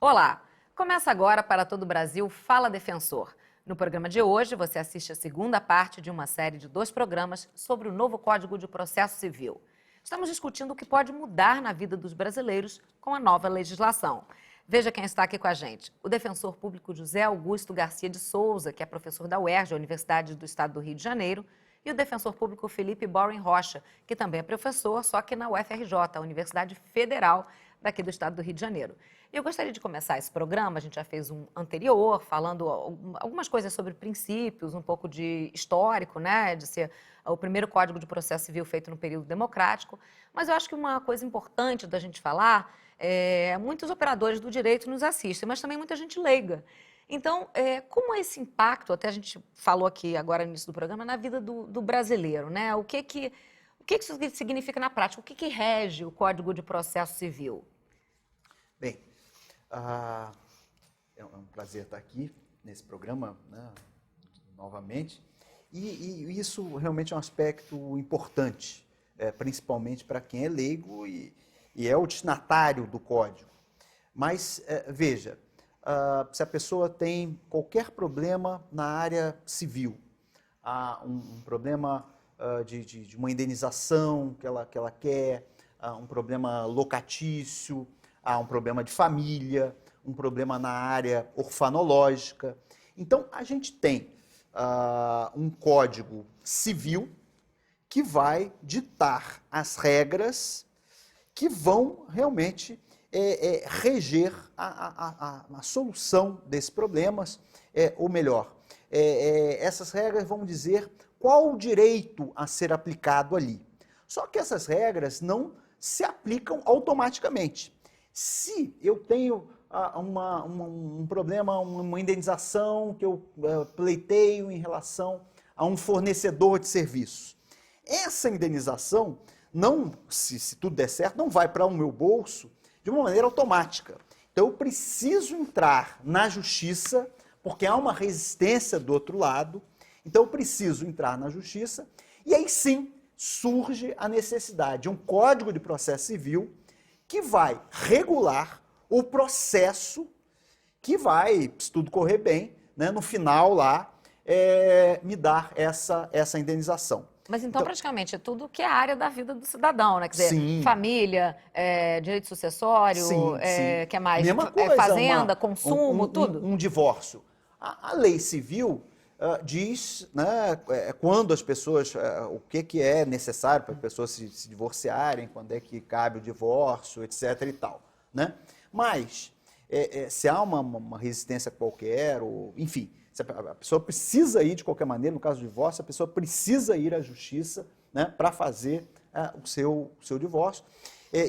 Olá! Começa agora para todo o Brasil Fala Defensor. No programa de hoje, você assiste a segunda parte de uma série de 2 programas sobre o novo Código de Processo Civil. Estamos discutindo o que pode mudar na vida dos brasileiros com a nova legislação. Veja quem está aqui com a gente. O defensor público José Augusto Garcia de Souza, que é professor da UERJ, a Universidade do Estado do Rio de Janeiro, e o defensor público Felipe Boring Rocha, que também é professor, só que na UFRJ, a Universidade Federal daqui do Estado do Rio de Janeiro. Eu gostaria de começar esse programa, a gente já fez um anterior, falando algumas coisas sobre princípios, um pouco de histórico, né, de ser o primeiro Código de Processo Civil feito no período democrático, mas eu acho que uma coisa importante da gente falar, muitos operadores do direito nos assistem, mas também muita gente leiga. Então, como é esse impacto, até a gente falou aqui agora no início do programa, na vida do brasileiro, né? O que isso significa na prática? O que rege o Código de Processo Civil? Bem, é um prazer estar aqui nesse programa, né, novamente, e isso realmente é um aspecto importante, principalmente para quem é leigo e é o destinatário do Código. Mas, veja, se a pessoa tem qualquer problema na área civil, um problema de uma indenização que ela quer, um problema locatício, um problema de família, um problema na área orfanológica. Então, a gente tem um Código Civil que vai ditar as regras que vão realmente reger a solução desses problemas, ou melhor, essas regras vão dizer qual o direito a ser aplicado ali. Só que essas regras não se aplicam automaticamente. Se eu tenho um problema, uma indenização que eu pleiteio em relação a um fornecedor de serviços, essa indenização, não, se tudo der certo, não vai para o meu bolso de uma maneira automática. Então eu preciso entrar na justiça, porque há uma resistência do outro lado, então eu preciso entrar na justiça, e aí sim surge a necessidade de um Código de Processo Civil que vai regular o processo que vai, se tudo correr bem, né, no final lá, me dar essa indenização. Mas então, praticamente, é tudo que é a área da vida do cidadão, né? Quer dizer, sim, família, direito sucessório, sim. que é mais? Mesma coisa, fazenda, consumo, tudo? Um divórcio. A lei civil diz, né, quando as pessoas, o que é necessário para as pessoas se divorciarem, quando é que cabe o divórcio, etc. e tal, né? Mas, se há uma resistência qualquer, ou, enfim, se a pessoa precisa ir de qualquer maneira, no caso do divórcio, a pessoa precisa ir à justiça, né, para fazer o seu divórcio,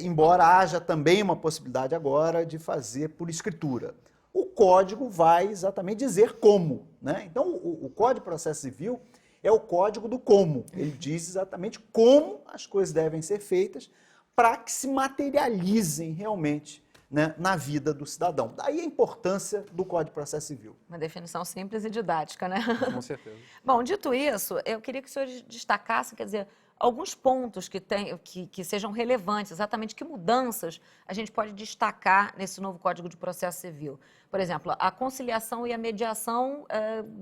embora haja também uma possibilidade agora de fazer por escritura. O Código vai exatamente dizer como, né? Então, o Código de Processo Civil é o código do como. Ele diz exatamente como as coisas devem ser feitas para que se materializem realmente, né, na vida do cidadão. Daí a importância do Código de Processo Civil. Uma definição simples e didática, né? Com certeza. Bom, dito isso, eu queria que o senhor destacasse, quer dizer, alguns pontos que sejam relevantes, exatamente que mudanças a gente pode destacar nesse novo Código de Processo Civil. Por exemplo, a conciliação e a mediação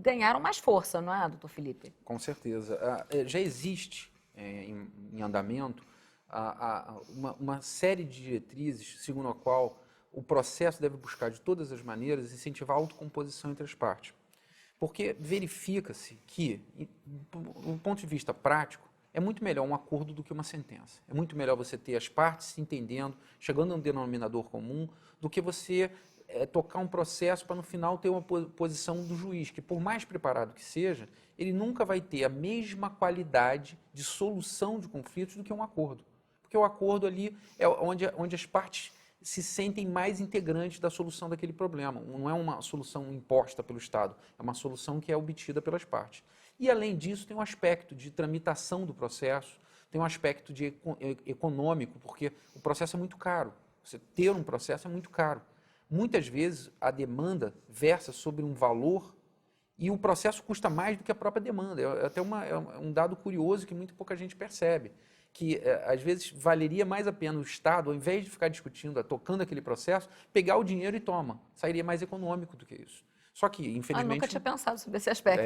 ganharam mais força, não é, doutor Felipe? Com certeza. Já existe em andamento uma série de diretrizes segundo a qual o processo deve buscar de todas as maneiras incentivar a autocomposição entre as partes. Porque verifica-se que, do ponto de vista prático, é muito melhor um acordo do que uma sentença. É muito melhor você ter as partes se entendendo, chegando a um denominador comum, do que você tocar um processo para no final ter uma posição do juiz, que por mais preparado que seja, ele nunca vai ter a mesma qualidade de solução de conflitos do que um acordo. Porque o acordo ali é onde as partes se sentem mais integrantes da solução daquele problema. Não é uma solução imposta pelo Estado, é uma solução que é obtida pelas partes. E, além disso, tem um aspecto de tramitação do processo, tem um aspecto econômico, porque o processo é muito caro. Você ter um processo é muito caro. Muitas vezes, a demanda versa sobre um valor e o processo custa mais do que a própria demanda. É até um dado curioso que muito pouca gente percebe. que, às vezes, valeria mais a pena o Estado, ao invés de ficar discutindo, tocando aquele processo, pegar o dinheiro e toma. Sairia mais econômico do que isso. Só que, infelizmente... nunca tinha pensado sobre esse aspecto.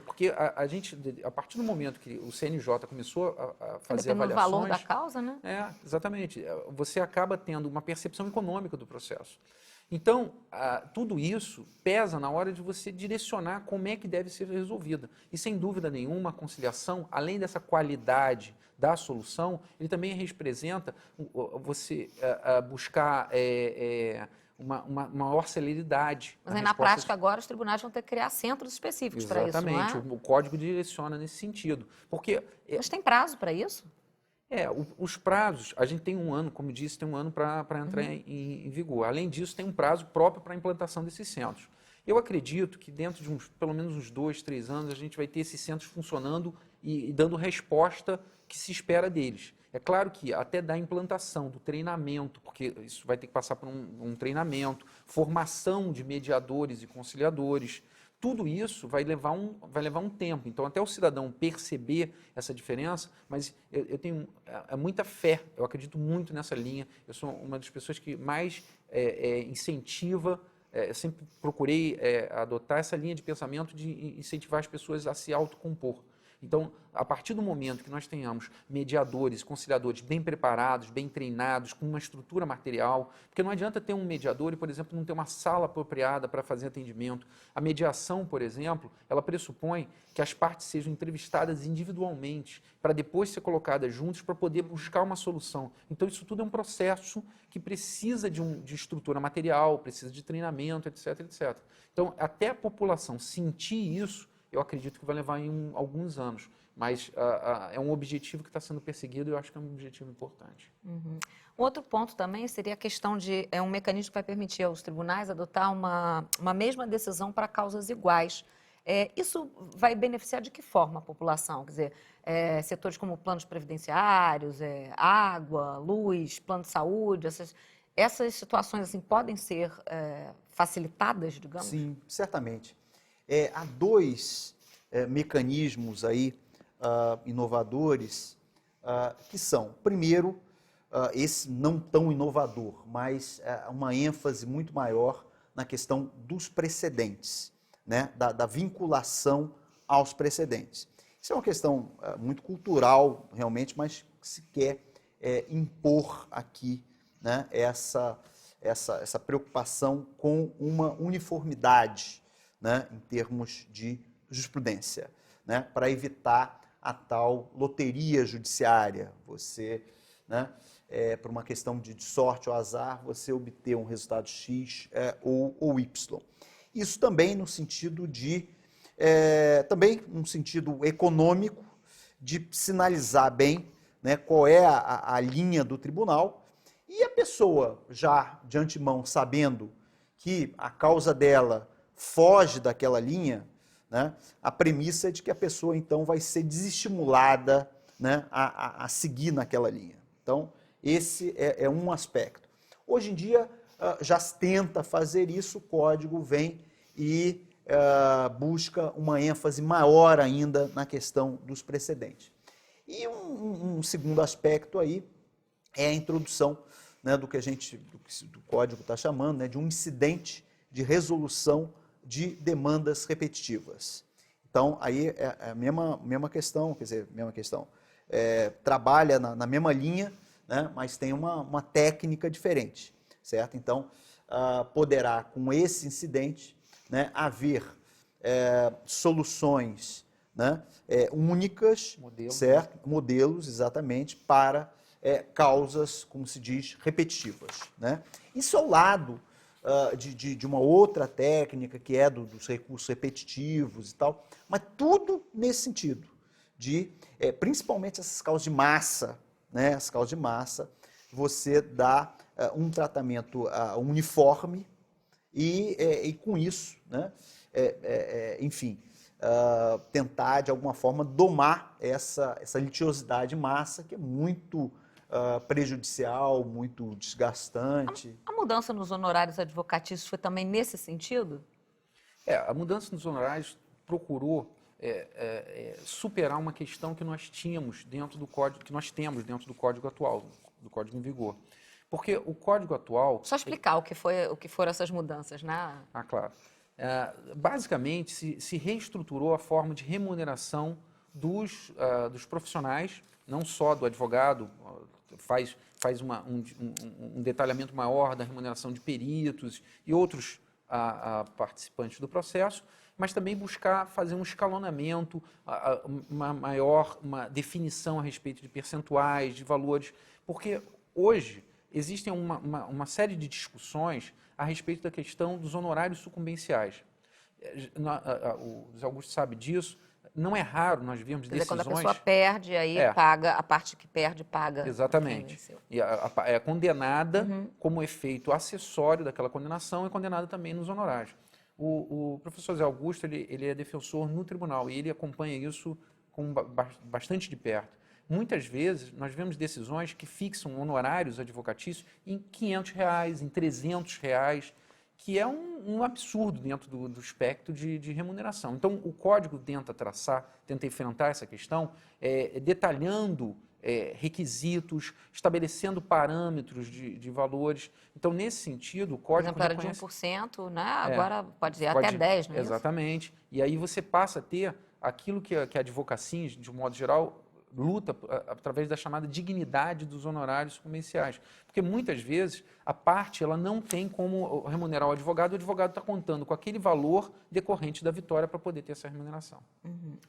Porque a gente, a partir do momento que o CNJ começou a fazer Depende do avaliações... valor da causa, né? Exatamente. Você acaba tendo uma percepção econômica do processo. Então, tudo isso pesa na hora de você direcionar como é que deve ser resolvida. E, sem dúvida nenhuma, a conciliação, além dessa qualidade da solução, ele também representa você buscar uma maior celeridade. Mas aí, na prática, agora, os tribunais vão ter que criar centros específicos para isso, não é? Exatamente. O código direciona nesse sentido. Porque... Mas tem prazo para isso? Os prazos, a gente tem um ano, como disse, tem um ano para entrar em vigor. Além disso, tem um prazo próprio para a implantação desses centros. Eu acredito que dentro de pelo menos uns 2, 3 anos, a gente vai ter esses centros funcionando e dando resposta que se espera deles. É claro que até da implantação, do treinamento, porque isso vai ter que passar por um treinamento, formação de mediadores e conciliadores, tudo isso vai levar um tempo. Então, até o cidadão perceber essa diferença, mas eu tenho muita fé, eu acredito muito nessa linha. Eu sou uma das pessoas que mais incentiva, eu sempre procurei adotar essa linha de pensamento de incentivar as pessoas a se autocompor. Então, a partir do momento que nós tenhamos mediadores, conciliadores bem preparados, bem treinados, com uma estrutura material, porque não adianta ter um mediador e, por exemplo, não ter uma sala apropriada para fazer atendimento. A mediação, por exemplo, ela pressupõe que as partes sejam entrevistadas individualmente, para depois ser colocadas juntas para poder buscar uma solução. Então, isso tudo é um processo que precisa de estrutura material, precisa de treinamento, etc, etc. Então, até a população sentir isso, eu acredito que vai levar alguns anos, mas é um objetivo que está sendo perseguido e eu acho que é um objetivo importante. Uhum. Outro ponto também seria a questão de um mecanismo que vai permitir aos tribunais adotar uma mesma decisão para causas iguais. Isso vai beneficiar de que forma a população? Quer dizer, setores como planos previdenciários, água, luz, plano de saúde, essas situações assim, podem ser facilitadas, digamos? Sim, certamente. Há dois mecanismos aí inovadores que são, primeiro, esse não tão inovador, mas uma ênfase muito maior na questão dos precedentes, né? da vinculação aos precedentes. Isso é uma questão muito cultural, realmente, mas se quer impor aqui, né? essa preocupação com uma uniformidade, né, em termos de jurisprudência, né, para evitar a tal loteria judiciária. Você, né, por uma questão de sorte ou azar, você obter um resultado X ou Y. Isso também no sentido também no sentido econômico, de sinalizar bem, né, qual é a linha do tribunal, e a pessoa já de antemão sabendo que a causa dela foge daquela linha, né, a premissa é de que a pessoa, então, vai ser desestimulada, né, a seguir naquela linha. Então, esse é um aspecto. Hoje em dia, já se tenta fazer isso, o código vem e busca uma ênfase maior ainda na questão dos precedentes. E um segundo aspecto aí é a introdução, né, do que do código está chamando, né, de um incidente de resolução de demandas repetitivas. Então, aí é a mesma questão, quer dizer, trabalha na mesma linha, né, mas tem uma técnica diferente, certo? Então, poderá, com esse incidente, né, haver soluções, né, únicas, certo? Modelos, exatamente, para causas, como se diz, repetitivas, né? Isso ao lado de uma outra técnica, que é dos recursos repetitivos e tal, mas tudo nesse sentido, de, principalmente essas causas de massa, né, as causas de massa, você dá um tratamento uniforme e com isso, né, enfim, tentar, de alguma forma, domar essa litiosidade de massa, que é muito prejudicial, muito desgastante. A mudança nos honorários advocatícios foi também nesse sentido? A mudança nos honorários procurou superar uma questão que nós tínhamos dentro do código, que nós temos dentro do código atual, do código em vigor. Porque o código atual... Só explicar o que foram essas mudanças, né? Ah, claro. Basicamente, se reestruturou a forma de remuneração dos profissionais, não só do advogado, faz um detalhamento maior da remuneração de peritos e outros participantes do processo, mas também buscar fazer um escalonamento, uma definição a respeito de percentuais, de valores, porque hoje existem uma série de discussões a respeito da questão dos honorários sucumbenciais. O José Augusto sabe disso. Não é raro nós vermos decisões... Quando a pessoa perde, aí paga, a parte que perde paga. Exatamente. E é condenada como efeito acessório daquela condenação e condenada também nos honorários. O professor José Augusto, ele é defensor no tribunal e ele acompanha isso bastante de perto. Muitas vezes, nós vemos decisões que fixam honorários advocatícios em R$500, em R$300, que é um absurdo dentro do espectro de remuneração. Então, o código tenta enfrentar essa questão, detalhando requisitos, estabelecendo parâmetros de valores. Então, nesse sentido, o código... Por exemplo, era de 1%, né? Agora pode ir até 10%, não é isso? Exatamente. E aí você passa a ter aquilo que a advocacia, de um modo geral, luta através da chamada dignidade dos honorários sucumbenciais. Porque muitas vezes a parte ela não tem como remunerar o advogado está contando com aquele valor decorrente da vitória para poder ter essa remuneração.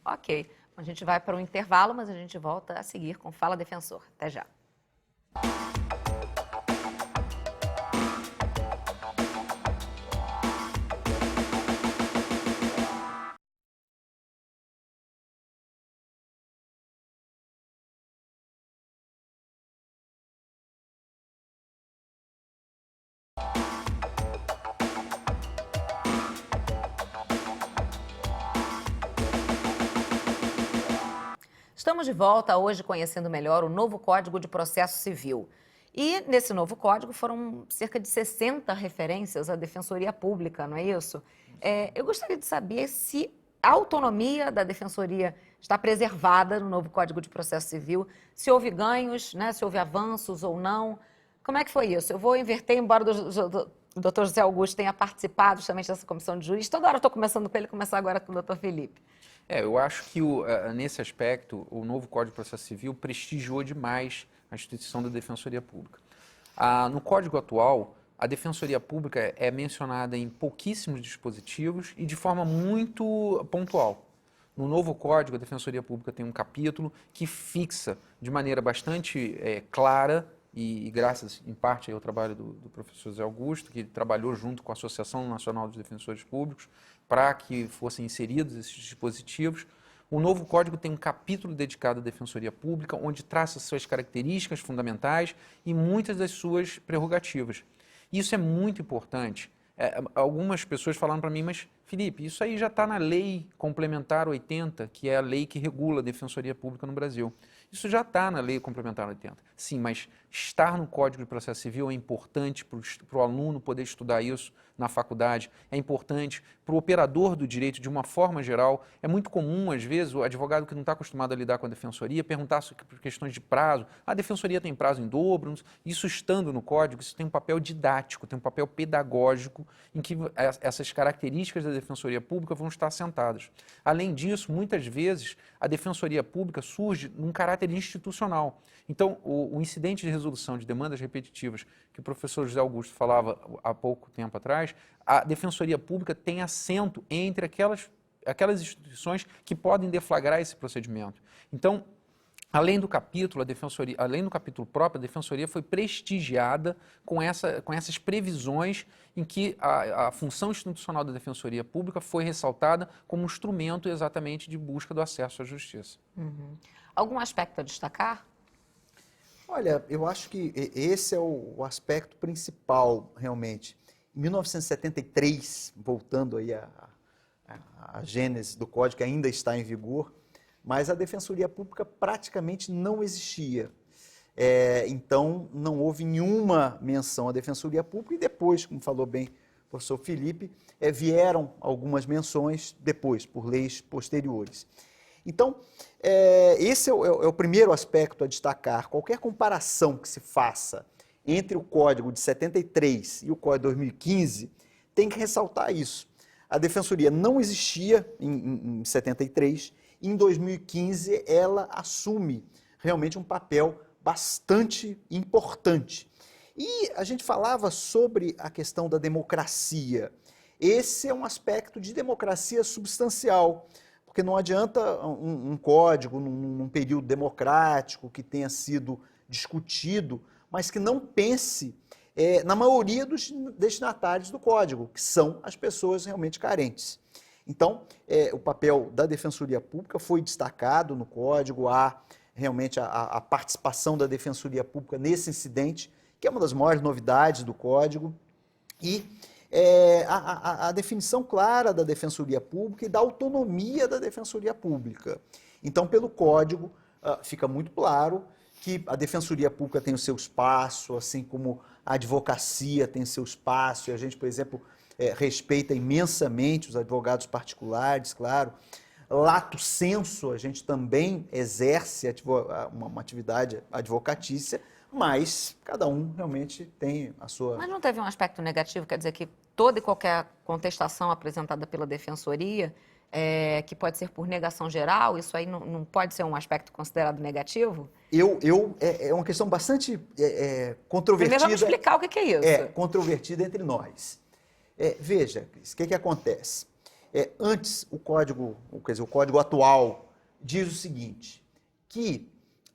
Ok. A gente vai para um intervalo, mas a gente volta a seguir com Fala Defensor. Até já. Estamos de volta hoje conhecendo melhor o novo Código de Processo Civil. E nesse novo código foram cerca de 60 referências à Defensoria Pública, não é isso? Eu gostaria de saber se a autonomia da Defensoria está preservada no novo Código de Processo Civil, se houve ganhos, né, se houve avanços ou não. Como é que foi isso? Eu vou inverter, embora o doutor José Augusto tenha participado justamente dessa comissão de juiz. Toda hora eu estou começando com ele, começar agora com o doutor Felipe. Eu acho que nesse aspecto o novo Código de Processo Civil prestigiou demais a instituição da Defensoria Pública. No Código atual, a Defensoria Pública é mencionada em pouquíssimos dispositivos e de forma muito pontual. No novo Código, a Defensoria Pública tem um capítulo que fixa de maneira bastante clara, e graças, em parte, ao trabalho do professor José Augusto, que trabalhou junto com a Associação Nacional dos Defensores Públicos, para que fossem inseridos esses dispositivos. O novo Código tem um capítulo dedicado à Defensoria Pública, onde traça suas características fundamentais e muitas das suas prerrogativas. Isso é muito importante. Algumas pessoas falaram para mim, mas Felipe, isso aí já está na Lei Complementar 80, que é a lei que regula a Defensoria Pública no Brasil. Isso já está na Lei Complementar 80. Sim, mas estar no Código de Processo Civil é importante para o aluno poder estudar isso na faculdade, é importante para o operador do direito de uma forma geral. É muito comum, às vezes, o advogado que não está acostumado a lidar com a defensoria perguntar por questões de prazo. A defensoria tem prazo em dobro. Isso estando no Código, isso tem um papel didático, tem um papel pedagógico em que essas características da Defensoria Pública vão estar assentadas. Além disso, muitas vezes, a Defensoria Pública surge num caráter institucional. Então, o incidente de resolução de demandas repetitivas que o professor José Augusto falava há pouco tempo atrás, a Defensoria Pública tem assento entre aquelas instituições que podem deflagrar esse procedimento. Então, além do capítulo próprio, a Defensoria foi prestigiada com essas previsões em que a função institucional da Defensoria Pública foi ressaltada como um instrumento exatamente de busca do acesso à justiça. Algum aspecto a destacar? Olha, eu acho que esse é o aspecto principal, realmente. Em 1973, voltando aí a gênese do Código, que ainda está em vigor, mas a Defensoria Pública praticamente não existia. Então, não houve nenhuma menção à Defensoria Pública e depois, como falou bem professor Felipe, vieram algumas menções depois, por leis posteriores. Então, esse é o primeiro aspecto a destacar. Qualquer comparação que se faça entre o Código de 73 e o Código de 2015 tem que ressaltar isso. A Defensoria não existia em 73, e em 2015 ela assume realmente um papel bastante importante. E a gente falava sobre a questão da democracia. Esse é um aspecto de democracia substancial, porque não adianta um código num período democrático que tenha sido discutido, mas que não pense na maioria dos destinatários do código, que são as pessoas realmente carentes. Então, o papel da Defensoria Pública foi destacado no código, há realmente a participação da Defensoria Pública nesse incidente, que é uma das maiores novidades do código, e a definição clara da Defensoria Pública e da autonomia da Defensoria Pública. Então, pelo código, fica muito claro que a Defensoria Pública tem o seu espaço, assim como a advocacia tem seu espaço, e a gente, por exemplo, respeita imensamente os advogados particulares, claro. Lato sensu, a gente também exerce uma atividade advocatícia, mas cada um realmente tem a sua... Mas não teve um aspecto negativo? Quer dizer que toda e qualquer contestação apresentada pela Defensoria, que pode ser por negação geral, isso aí não pode ser um aspecto considerado negativo? É uma questão bastante controvertida. Primeiro vamos explicar o que é isso. Controvertida entre nós. Veja, Cris, o que acontece? Antes, o código atual diz o seguinte, que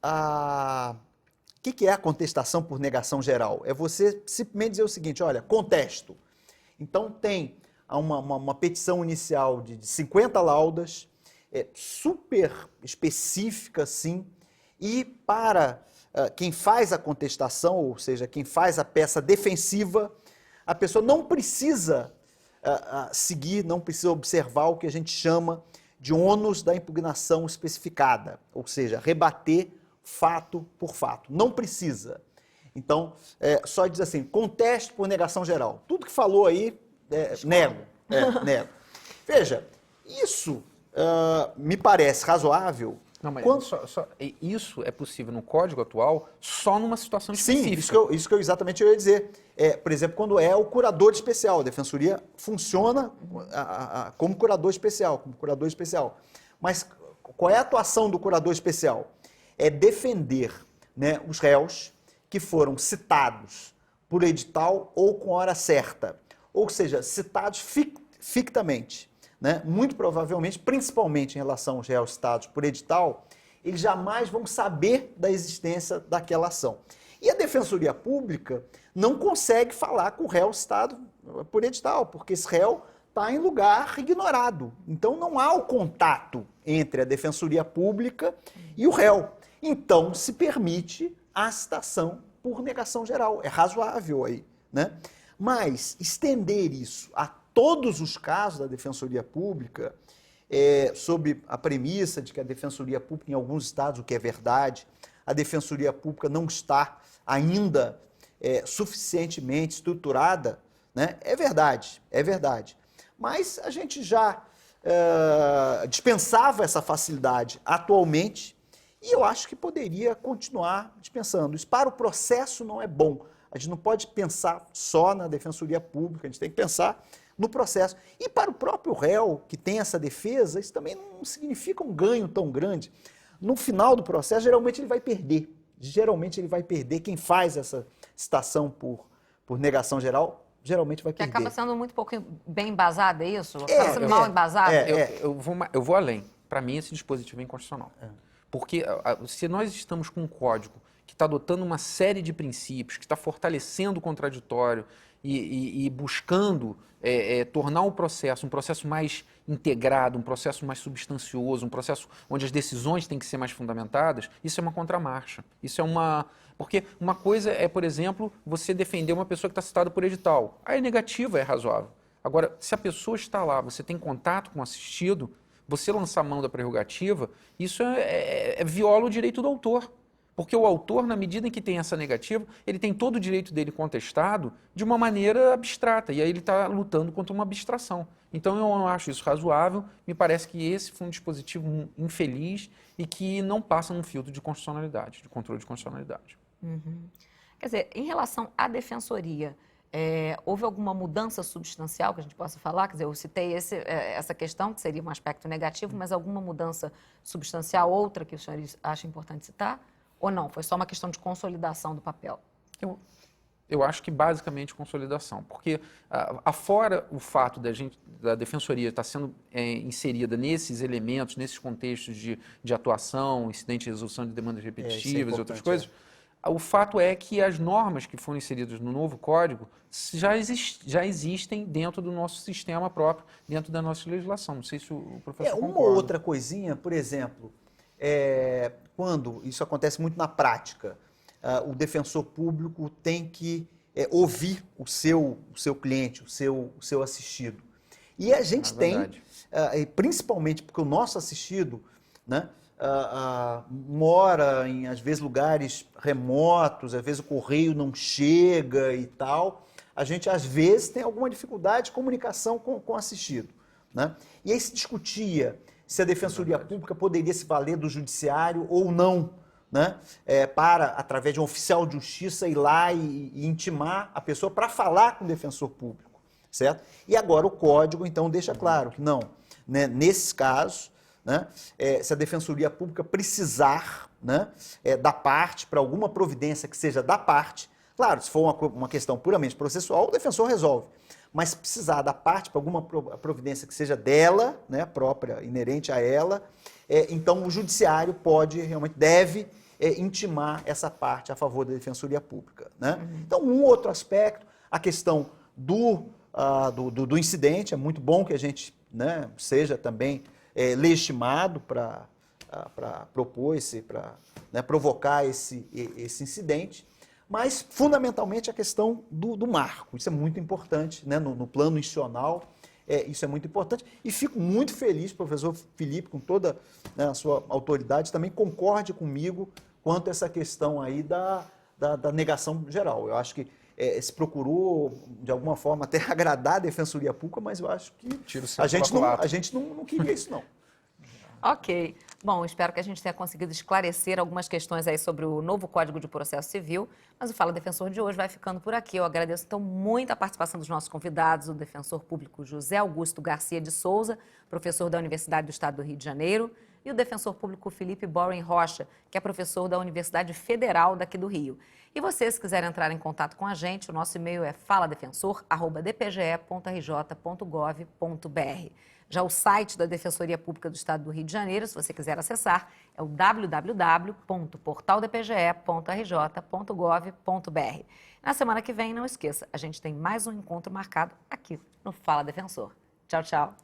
o que é a contestação por negação geral? É você simplesmente dizer o seguinte, olha, contesto. Então tem uma petição inicial de 50 laudas, super específica, sim, e para quem faz a contestação, ou seja, quem faz a peça defensiva, a pessoa não precisa seguir, não precisa observar o que a gente chama de ônus da impugnação especificada, ou seja, rebater fato por fato. Não precisa. Então, só diz assim, conteste por negação geral. Tudo que falou aí, nego. Nego. Veja, isso me parece razoável. Não, mas isso é possível no código atual só numa situação específica. Sim, isso que eu exatamente ia dizer. Por exemplo, quando é o curador especial, a Defensoria funciona como curador especial, Mas qual é a atuação do curador especial? É defender, né, os réus que foram citados por edital ou com hora certa. Ou seja, citados fictamente. Né? Muito provavelmente, principalmente em relação aos réus citados por edital, eles jamais vão saber da existência daquela ação. E a Defensoria Pública não consegue falar com o réu citado por edital, porque esse réu está em lugar ignorado. Então não há o contato entre a Defensoria Pública e o réu. Então se permite a citação por negação geral. É razoável aí, né? Mas estender isso a todos os casos da Defensoria Pública, sob a premissa de que a Defensoria Pública, em alguns estados, o que é verdade, a Defensoria Pública não está ainda suficientemente estruturada, né? É verdade. Mas a gente já dispensava essa facilidade atualmente e eu acho que poderia continuar dispensando. Isso para o processo não é bom. A gente não pode pensar só na Defensoria Pública, a gente tem que pensar no processo. E para o próprio réu que tem essa defesa, isso também não significa um ganho tão grande. No final do processo, geralmente ele vai perder. Quem faz essa citação por negação geral, geralmente vai perder. Que acaba sendo muito pouco bem embasado, é isso? Acaba sendo mal embasado? Eu vou além. Para mim, esse dispositivo é inconstitucional. Porque se nós estamos com um código que está adotando uma série de princípios, que está fortalecendo o contraditório e buscando tornar um processo mais integrado, um processo mais substancioso, um processo onde as decisões têm que ser mais fundamentadas, isso é uma contramarcha. Porque uma coisa é, por exemplo, você defender uma pessoa que está citada por edital. A negativa é razoável. Agora, se a pessoa está lá, você tem contato com o assistido, você lançar mão da prerrogativa, isso viola o direito do autor. Porque o autor, na medida em que tem essa negativa, ele tem todo o direito dele contestado de uma maneira abstrata, e aí ele está lutando contra uma abstração. Então eu não acho isso razoável, me parece que esse foi um dispositivo infeliz e que não passa num filtro de constitucionalidade, de controle de constitucionalidade. Quer dizer, em relação à defensoria, houve alguma mudança substancial que a gente possa falar? Quer dizer, eu citei essa questão, que seria um aspecto negativo, mas alguma mudança substancial, outra que os senhores acham importante citar? Ou não? Foi só uma questão de consolidação do papel? Eu acho que basicamente consolidação, porque afora o fato da defensoria estar sendo inserida nesses elementos, nesses contextos de atuação, incidente de resolução de demandas repetitivas e outras coisas, o fato é que as normas que foram inseridas no novo código já existem dentro do nosso sistema próprio, dentro da nossa legislação. Não sei se o professor concorda. Uma outra coisinha, por exemplo, quando isso acontece muito na prática, o defensor público tem que ouvir o seu cliente, o seu assistido. E a gente tem, principalmente porque o nosso assistido, né, mora em, às vezes, lugares remotos, às vezes o correio não chega e tal, a gente, às vezes, tem alguma dificuldade de comunicação com o assistido, né? E aí se discutia se a Defensoria Pública poderia se valer do judiciário ou não, né? Para, através de um oficial de justiça, ir lá e intimar a pessoa para falar com o defensor público, certo? E agora o código, então, deixa claro que não, né? Nesses casos, né? Se a Defensoria Pública precisar, né, da parte para alguma providência que seja da parte, claro, se for uma questão puramente processual, o defensor resolve. Mas se precisar da parte para alguma providência que seja dela, né, própria, inerente a ela, então o judiciário pode, realmente deve intimar essa parte a favor da Defensoria Pública, né? Então, um outro aspecto, a questão do incidente, é muito bom que a gente, né, seja também legitimado para propor para provocar esse incidente, mas fundamentalmente a questão do marco. Isso é muito importante, né, no plano institucional, isso é muito importante. E fico muito feliz, professor Felipe, com toda, né, a sua autoridade, também concorde comigo quanto a essa questão aí da negação geral. Eu acho que se procurou, de alguma forma, até agradar a Defensoria Pública, mas eu acho que a gente não queria isso, não. Ok. Bom, espero que a gente tenha conseguido esclarecer algumas questões aí sobre o novo Código de Processo Civil, mas o Fala Defensor de hoje vai ficando por aqui. Eu agradeço, então, muito a participação dos nossos convidados, o defensor público José Augusto Garcia de Souza, professor da Universidade do Estado do Rio de Janeiro, e o defensor público Felipe Boren Rocha, que é professor da Universidade Federal daqui do Rio. E você, se quiser entrar em contato com a gente, o nosso e-mail é faladefensor@dpge.rj.gov.br. Já o site da Defensoria Pública do Estado do Rio de Janeiro, se você quiser acessar, é o www.portaldpge.rj.gov.br. Na semana que vem, não esqueça, a gente tem mais um encontro marcado aqui no Fala Defensor. Tchau, tchau.